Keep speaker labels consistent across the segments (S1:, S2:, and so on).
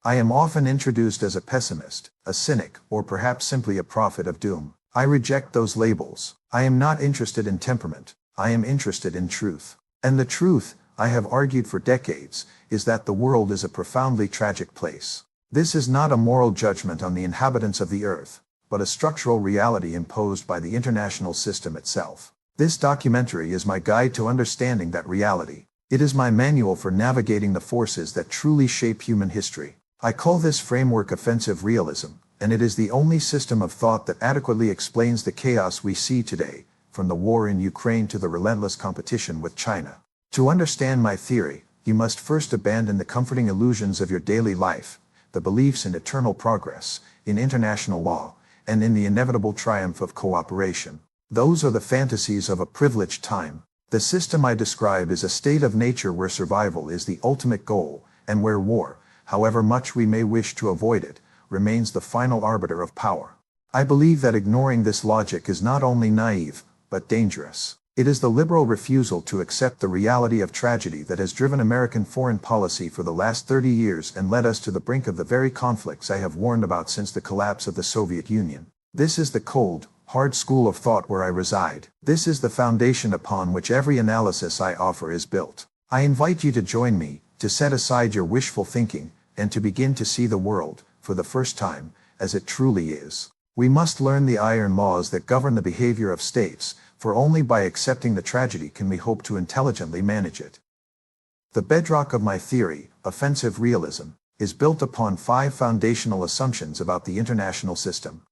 S1: I am often introduced as a pessimist, a cynic, or perhaps simply a prophet of doom. I reject those labels. I am not interested in temperament. I am interested in truth. And the truth, I have argued for decades, is that the world is a profoundly tragic place. This is not a moral judgment on the inhabitants of the earth, but a structural reality imposed by the international system itself. This documentary is my guide to understanding that reality. It is my manual for navigating the forces that truly shape human history. I call this framework offensive realism, and it is the only system of thought that adequately explains the chaos we see today, from the war in Ukraine to the relentless competition with China. To understand my theory, you must first abandon the comforting illusions of your daily life, the beliefs in eternal progress, in international law, and in the inevitable triumph of cooperation. Those are the fantasies of a privileged time. The system I describe is a state of nature where survival is the ultimate goal, and where war, however much we may wish to avoid it, remains the final arbiter of power. I believe that ignoring this logic is not only naive, but dangerous. It is the liberal refusal to accept the reality of tragedy that has driven American foreign policy for the last 30 years and led us to the brink of the very conflicts I have warned about since the collapse of the Soviet Union. This is the cold, hard school of thought where I reside. This is the foundation upon which every analysis I offer is built. I invite you to join me, to set aside your wishful thinking, and to begin to see the world, for the first time, as it truly is. We must learn the iron laws that govern the behavior of states, for only by accepting the tragedy can we hope to intelligently manage it. The bedrock of my theory, offensive realism, is built upon 5 foundational assumptions about the international system.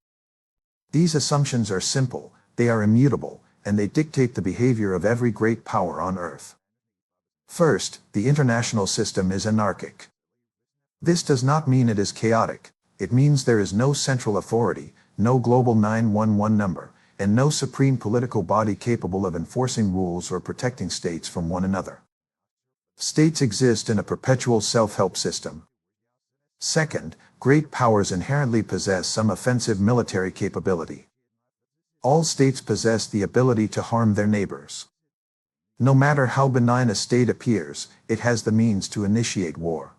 S1: These assumptions are simple, they are immutable, and they dictate the behavior of every great power on earth. First, the international system is anarchic. This does not mean it is chaotic. It means there is no central authority, no global 911 number, and no supreme political body capable of enforcing rules or protecting states from one another. States exist in a perpetual self-help system. Second, great powers inherently possess some offensive military capability. All states possess the ability to harm their neighbors. No matter how benign a state appears, it has the means to initiate war.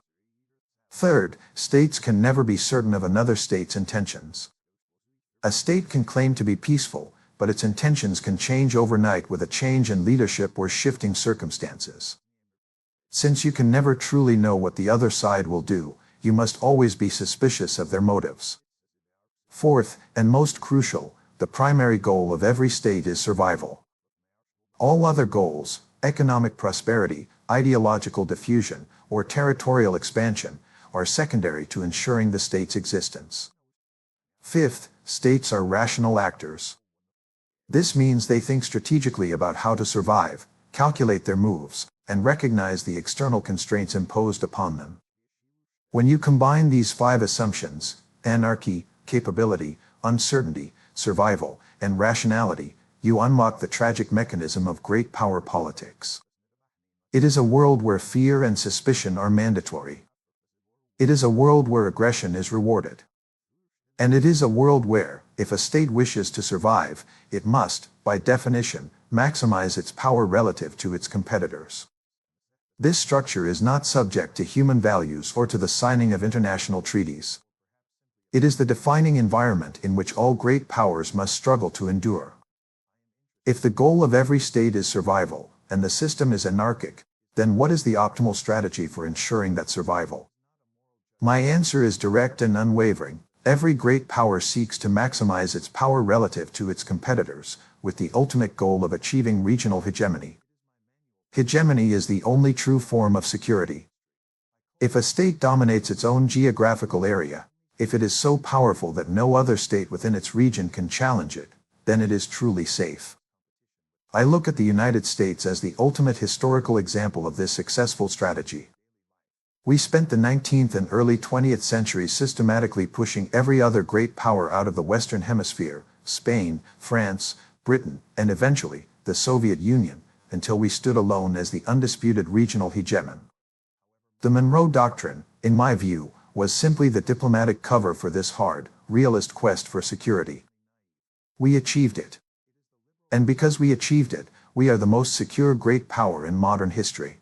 S1: Third, states can never be certain of another state's intentions. A state can claim to be peaceful, but its intentions can change overnight with a change in leadership or shifting circumstances. Since you can never truly know what the other side will do, you must always be suspicious of their motives. Fourth, and most crucial, the primary goal of every state is survival. All other goals, economic prosperity, ideological diffusion, or territorial expansion, are secondary to ensuring the state's existence. Fifth, states are rational actors. This means they think strategically about how to survive, calculate their moves, and recognize the external constraints imposed upon them. When you combine these 5 assumptions, anarchy, capability, uncertainty, survival, and rationality, you unlock the tragic mechanism of great power politics. It is a world where fear and suspicion are mandatory. It is a world where aggression is rewarded. And it is a world where, if a state wishes to survive, it must, by definition, maximize its power relative to its competitors. This structure is not subject to human values or to the signing of international treaties. It is the defining environment in which all great powers must struggle to endure. If the goal of every state is survival, and the system is anarchic, then what is the optimal strategy for ensuring that survival? My answer is direct and unwavering. Every great power seeks to maximize its power relative to its competitors, with the ultimate goal of achieving regional hegemony. Hegemony is the only true form of security. If a state dominates its own geographical area, if it is so powerful that no other state within its region can challenge it, then it is truly safe. I look at the United States as the ultimate historical example of this successful strategy. We spent the 19th and early 20th centuries systematically pushing every other great power out of the Western Hemisphere, Spain, France, Britain, and eventually, the Soviet Union, until we stood alone as the undisputed regional hegemon. The Monroe Doctrine, in my view, was simply the diplomatic cover for this hard, realist quest for security. We achieved it. And because we achieved it, we are the most secure great power in modern history.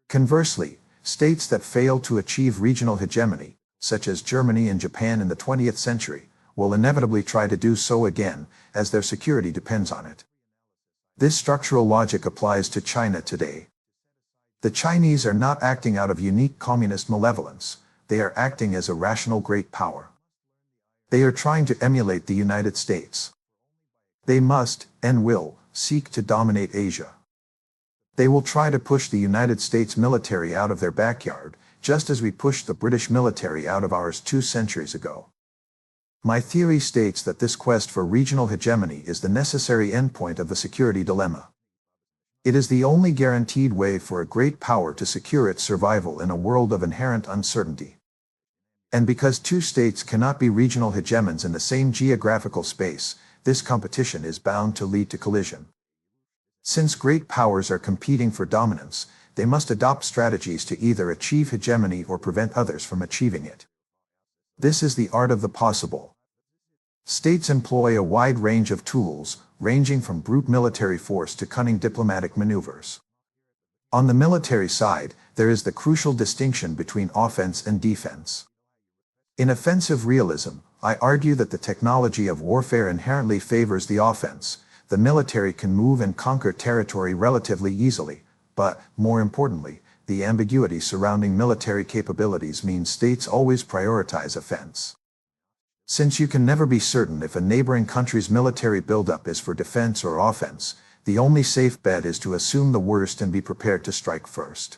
S1: Conversely, States that fail to achieve regional hegemony, such as Germany and Japan in the 20th century, will inevitably try to do so again, as their security depends on it. This structural logic applies to China today. The Chinese are not acting out of unique communist malevolence, they are acting as a rational great power. They are trying to emulate the United States. They must, and will, seek to dominate Asia. They will try to push the United States military out of their backyard, just as we pushed the British military out of ours 2 centuries ago. My theory states that this quest for regional hegemony is the necessary endpoint of the security dilemma. It is the only guaranteed way for a great power to secure its survival in a world of inherent uncertainty. And because 2 states cannot be regional hegemons in the same geographical space, this competition is bound to lead to collision. Since great powers are competing for dominance, they must adopt strategies to either achieve hegemony or prevent others from achieving it. This is the art of the possible. States employ a wide range of tools, ranging from brute military force to cunning diplomatic maneuvers. On the military side, there is the crucial distinction between offense and defense. In offensive realism, I argue that the technology of warfare inherently favors the offense. The military can move and conquer territory relatively easily, but, more importantly, the ambiguity surrounding military capabilities means states always prioritize offense. Since you can never be certain if a neighboring country's military buildup is for defense or offense, the only safe bet is to assume the worst and be prepared to strike first.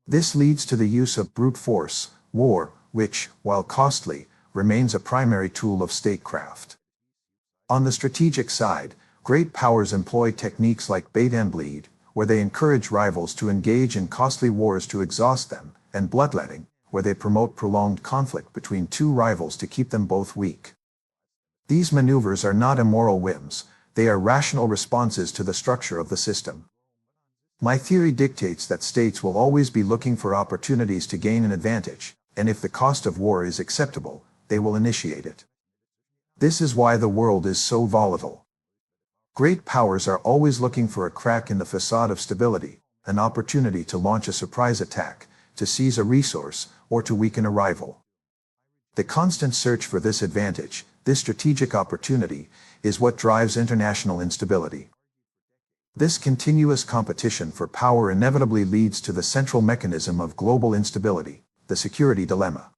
S1: This leads to the use of brute force, war, which, while costly, remains a primary tool of statecraft. On the strategic side, great powers employ techniques like bait and bleed, where they encourage rivals to engage in costly wars to exhaust them, and bloodletting, where they promote prolonged conflict between 2 rivals to keep them both weak. These maneuvers are not immoral whims, they are rational responses to the structure of the system. My theory dictates that states will always be looking for opportunities to gain an advantage, and if the cost of war is acceptable, they will initiate it. This is why the world is so volatile. Great powers are always looking for a crack in the facade of stability, an opportunity to launch a surprise attack, to seize a resource, or to weaken a rival. The constant search for this advantage, this strategic opportunity, is what drives international instability. This continuous competition for power inevitably leads to the central mechanism of global instability, the security dilemma.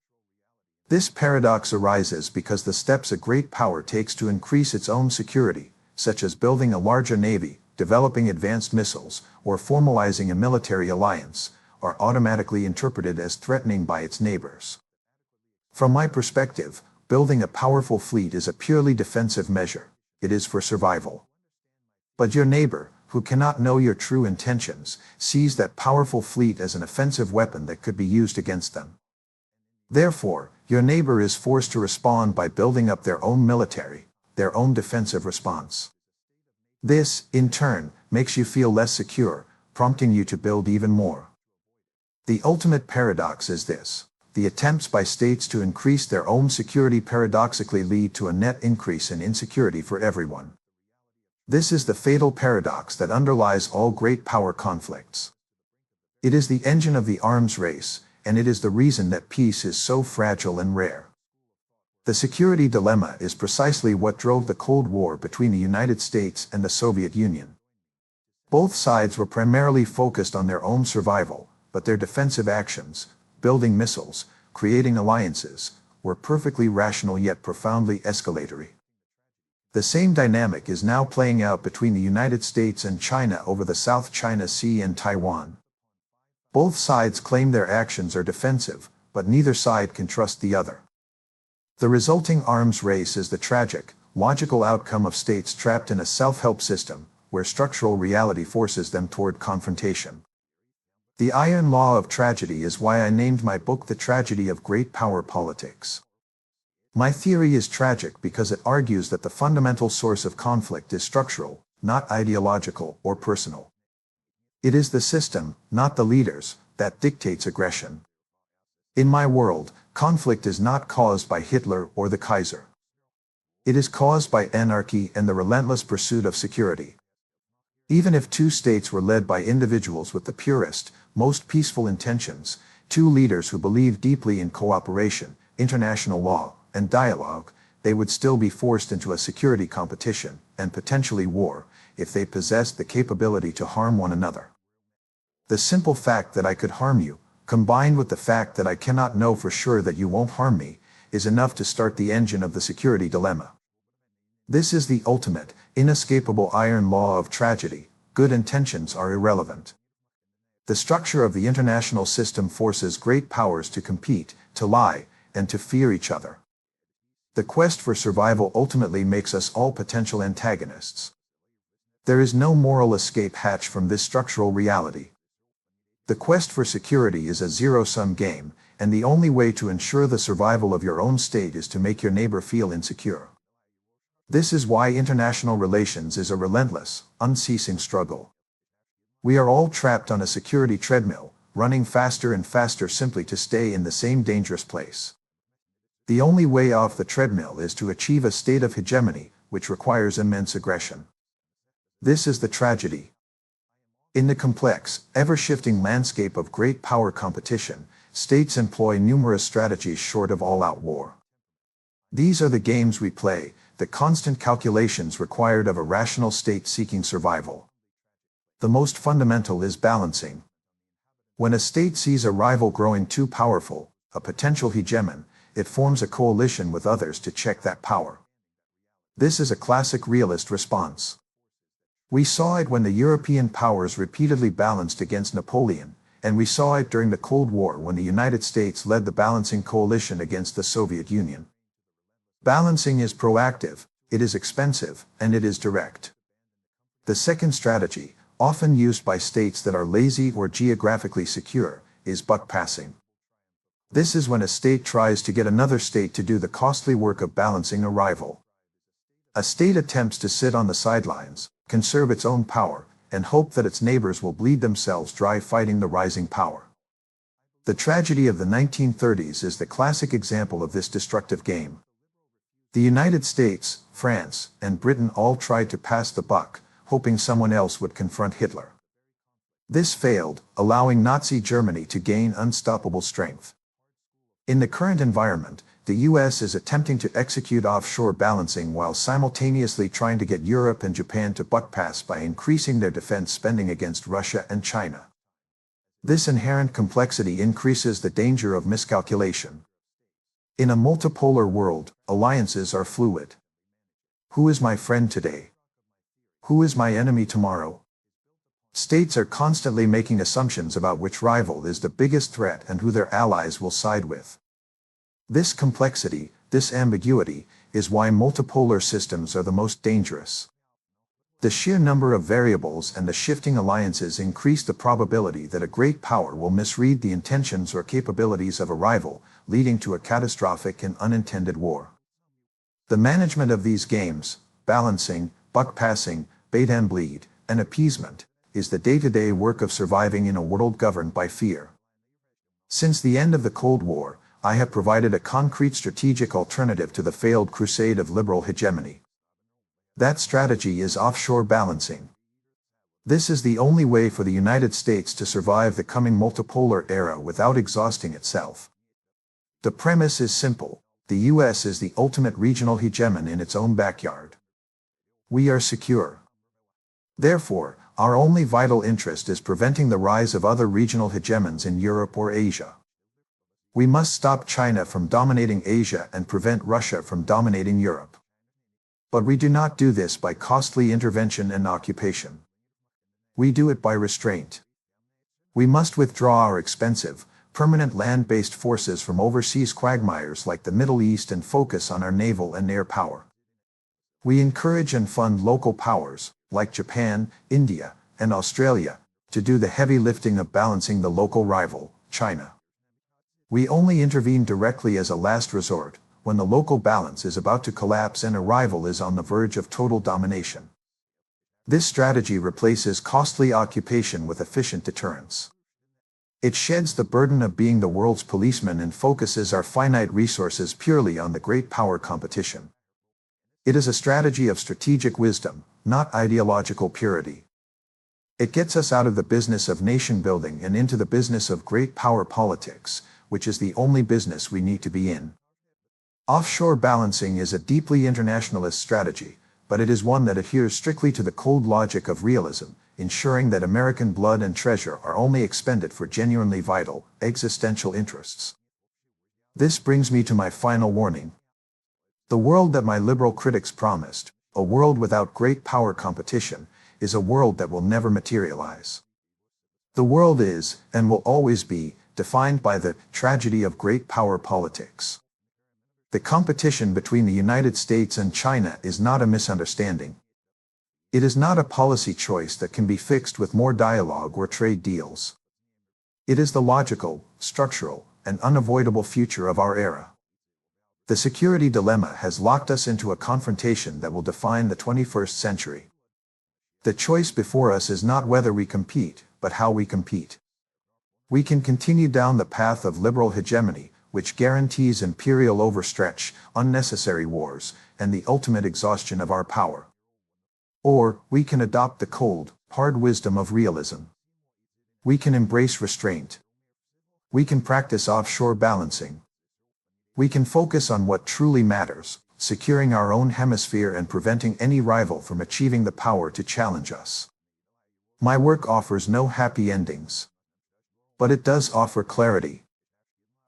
S1: This paradox arises because the steps a great power takes to increase its own security, such as building a larger navy, developing advanced missiles, or formalizing a military alliance, are automatically interpreted as threatening by its neighbors. From my perspective, building a powerful fleet is a purely defensive measure. It is for survival. But your neighbor, who cannot know your true intentions, sees that powerful fleet as an offensive weapon that could be used against them. Therefore, your neighbor is forced to respond by building up their own military, their own defensive response. This, in turn, makes you feel less secure, prompting you to build even more. The ultimate paradox is this: the attempts by states to increase their own security paradoxically lead to a net increase in insecurity for everyone. This is the fatal paradox that underlies all great power conflicts. It is the engine of the arms race, and it is the reason that peace is so fragile and rare. The security dilemma is precisely what drove the Cold War between the United States and the Soviet Union. Both sides were primarily focused on their own survival, but their defensive actions, building missiles, creating alliances, were perfectly rational yet profoundly escalatory. The same dynamic is now playing out between the United States and China over the South China Sea and Taiwan. Both sides claim their actions are defensive, but neither side can trust the other. The resulting arms race is the tragic, logical outcome of states trapped in a self-help system, where structural reality forces them toward confrontation. The iron law of tragedy is why I named my book The Tragedy of Great Power Politics. My theory is tragic because it argues that the fundamental source of conflict is structural, not ideological or personal. It is the system, not the leaders, that dictates aggression. In my world, conflict is not caused by Hitler or the Kaiser. It is caused by anarchy and the relentless pursuit of security. Even if two states were led by individuals with the purest, most peaceful intentions, two leaders who believe deeply in cooperation, international law, and dialogue, they would still be forced into a security competition, and potentially war, if they possessed the capability to harm one another. The simple fact that I could harm you, combined with the fact that I cannot know for sure that you won't harm me, is enough to start the engine of the security dilemma. This is the ultimate, inescapable iron law of tragedy: good intentions are irrelevant. The structure of the international system forces great powers to compete, to lie, and to fear each other. The quest for survival ultimately makes us all potential antagonists. There is no moral escape hatch from this structural reality. The quest for security is a zero-sum game, and the only way to ensure the survival of your own state is to make your neighbor feel insecure. This is why international relations is a relentless, unceasing struggle. We are all trapped on a security treadmill, running faster and faster simply to stay in the same dangerous place. The only way off the treadmill is to achieve a state of hegemony, which requires immense aggression. This is the tragedy. In the complex, ever-shifting landscape of great power competition, states employ numerous strategies short of all-out war. These are the games we play, the constant calculations required of a rational state seeking survival. The most fundamental is balancing. When a state sees a rival growing too powerful, a potential hegemon, it forms a coalition with others to check that power. This is a classic realist response. We saw it when the European powers repeatedly balanced against Napoleon, and we saw it during the Cold War when the United States led the balancing coalition against the Soviet Union. Balancing is proactive, it is expensive, and it is direct. The second strategy, often used by states that are lazy or geographically secure, is buck passing. This is when a state tries to get another state to do the costly work of balancing a rival. A state attempts to sit on the sidelines, conserve its own power, and hope that its neighbors will bleed themselves dry fighting the rising power. The tragedy of the 1930s is the classic example of this destructive game. The United States, France, and Britain all tried to pass the buck, hoping someone else would confront Hitler. This failed, allowing Nazi Germany to gain unstoppable strength. In the current environment, the US is attempting to execute offshore balancing while simultaneously trying to get Europe and Japan to buck pass by increasing their defense spending against Russia and China. This inherent complexity increases the danger of miscalculation. In a multipolar world, alliances are fluid. Who is my friend today? Who is my enemy tomorrow? States are constantly making assumptions about which rival is the biggest threat and who their allies will side with. This complexity, this ambiguity, is why multipolar systems are the most dangerous. The sheer number of variables and the shifting alliances increase the probability that a great power will misread the intentions or capabilities of a rival, leading to a catastrophic and unintended war. The management of these games, balancing, buck passing, bait and bleed, and appeasement, is the day-to-day work of surviving in a world governed by fear. Since the end of the Cold War, I have provided a concrete strategic alternative to the failed crusade of liberal hegemony. That strategy is offshore balancing. This is the only way for the United States to survive the coming multipolar era without exhausting itself. The premise is simple: the US is the ultimate regional hegemon in its own backyard. We are secure. Therefore, our only vital interest is preventing the rise of other regional hegemons in Europe or Asia. We must stop China from dominating Asia and prevent Russia from dominating Europe. But we do not do this by costly intervention and occupation. We do it by restraint. We must withdraw our expensive, permanent land-based forces from overseas quagmires like the Middle East and focus on our naval and air power. We encourage and fund local powers, like Japan, India, and Australia, to do the heavy lifting of balancing the local rival, China. We only intervene directly as a last resort, when the local balance is about to collapse and a rival is on the verge of total domination. This strategy replaces costly occupation with efficient deterrence. It sheds the burden of being the world's policeman and focuses our finite resources purely on the great power competition. It is a strategy of strategic wisdom, not ideological purity. It gets us out of the business of nation building and into the business of great power politics, which is the only business we need to be in. Offshore balancing is a deeply internationalist strategy, but it is one that adheres strictly to the cold logic of realism, ensuring that American blood and treasure are only expended for genuinely vital, existential interests. This brings me to my final warning. The world that my liberal critics promised, a world without great power competition, is a world that will never materialize. The world is, and will always be, defined by the tragedy of great power politics. The competition between the United States and China is not a misunderstanding. It is not a policy choice that can be fixed with more dialogue or trade deals. It is the logical, structural, and unavoidable future of our era. The security dilemma has locked us into a confrontation that will define the 21st century. The choice before us is not whether we compete, but how we compete. We can continue down the path of liberal hegemony, which guarantees imperial overstretch, unnecessary wars, and the ultimate exhaustion of our power. Or, we can adopt the cold, hard wisdom of realism. We can embrace restraint. We can practice offshore balancing. We can focus on what truly matters, securing our own hemisphere and preventing any rival from achieving the power to challenge us. My work offers no happy endings. But it does offer clarity.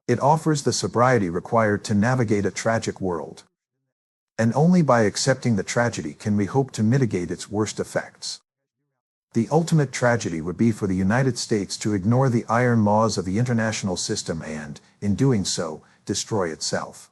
S1: It offers the sobriety required to navigate a tragic world. And only by accepting the tragedy can we hope to mitigate its worst effects. The ultimate tragedy would be for the United States to ignore the iron laws of the international system and, in doing so, destroy itself.